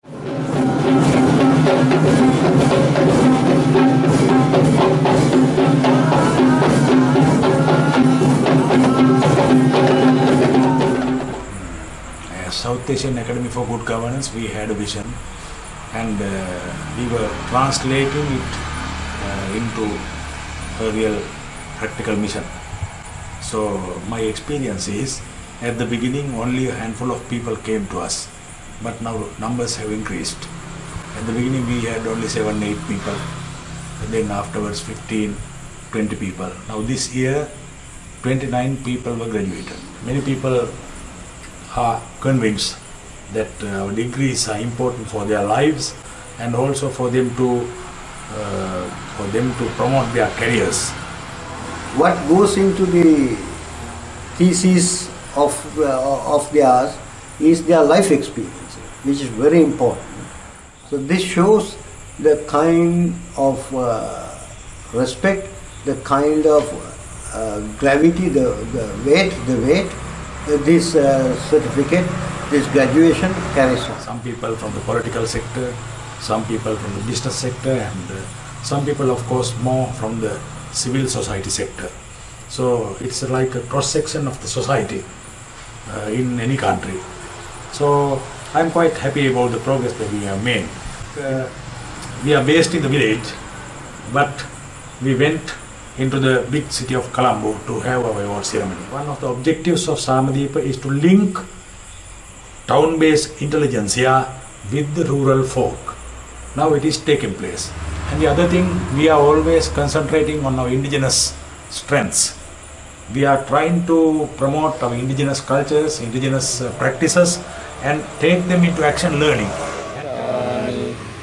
As South Asian Academy for Good Governance, we had a vision, and we were translating it into a real practical mission. So my experience is, at the beginning only a handful of people came to us, but now numbers have increased. At the beginning we had only 7-8 people, and then afterwards 15-20 people. Now this year 29 people were graduated. Many people are convinced that our degrees are important for their lives, and also for them to promote their careers. What goes into the thesis of theirs is their life experience, which is very important. So this shows the kind of respect, the kind of gravity, the weight this certificate, this graduation carries on. Some people from the political sector, some people from the business sector, and some people, of course, more from the civil society sector. So it's like a cross-section of the society in any country. So I'm quite happy about the progress that we have made. We are based in the village, but we went into the big city of Colombo to have our award ceremony. One of the objectives of Samadeepa is to link town-based intelligentsia with the rural folk. Now it is taking place. And the other thing, we are always concentrating on our indigenous strengths. We are trying to promote our indigenous cultures, indigenous practices, and take them into action learning.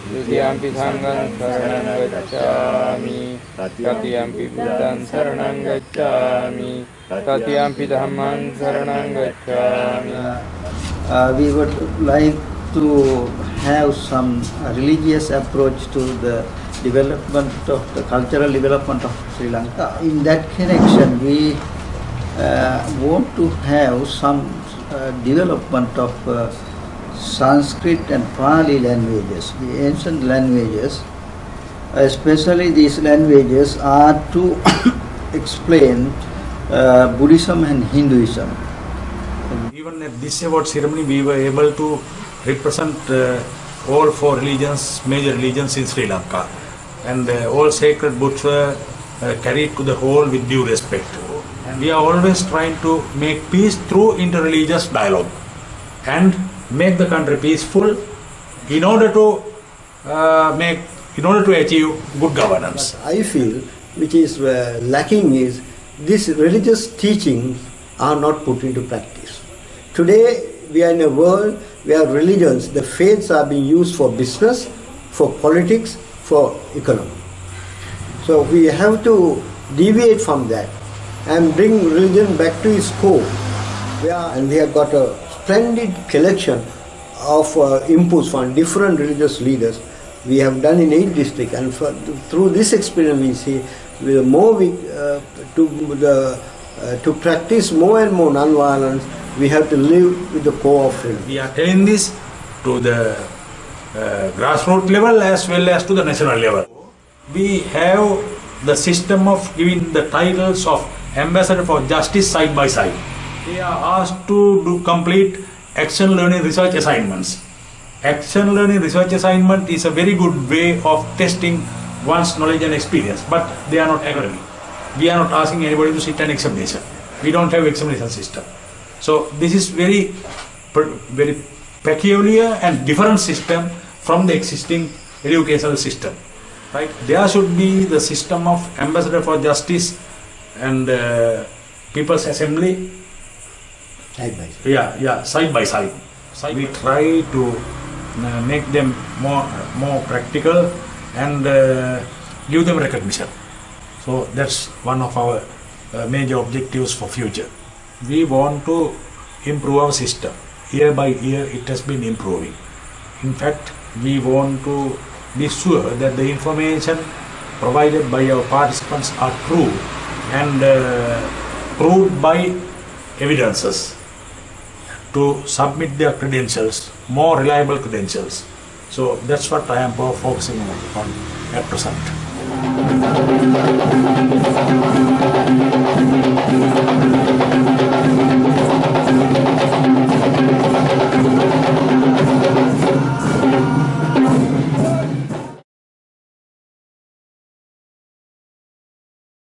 Tatiyampi Sanghan Saranang Gacchami, Tatiyampi Buddhan Saranang Gacchami, Tatiyampi Dhamman Saranang Gacchami. We would like to have some religious approach to the development of the cultural development of Sri Lanka. In that connection, we want to have some development of Sanskrit and Pali languages, the ancient languages. Especially these languages are to explain Buddhism and Hinduism. Even at this award ceremony, we were able to represent all 4 religions, major religions in Sri Lanka, and all sacred books were carried to the hall with due respect. And we are always trying to make peace through interreligious dialogue and make the country peaceful in order to achieve good governance. What I feel which is lacking is these religious teachings are not put into practice. Today we are in a world where religions, the faiths are being used for business, for politics, for economy. So we have to deviate from that and bring religion back to its core. And we have got a splendid collection of inputs from different religious leaders. We have done in 8 districts, and through this experience we see the more to practice more and more non-violence, we have to live with the core of religion. We are telling this to the grassroots level as well as to the national level. We have the system of giving the titles of Ambassador for Justice side by side. They are asked to complete action learning research assignments. Action learning research assignment is a very good way of testing one's knowledge and experience, but they are not academic. We are not asking anybody to sit an examination. We don't have examination system. So this is very peculiar and different system from the existing educational system. Right? There should be the system of Ambassador for Justice and People's Assembly. Side by side. Yeah, side by side. We try to make them more practical and give them recognition. So that's one of our major objectives for future. We want to improve our system. Year by year it has been improving. In fact, we want to be sure that the information provided by our participants are true and proved by evidences, to submit their credentials, more reliable credentials, So that's what I am focusing on at present.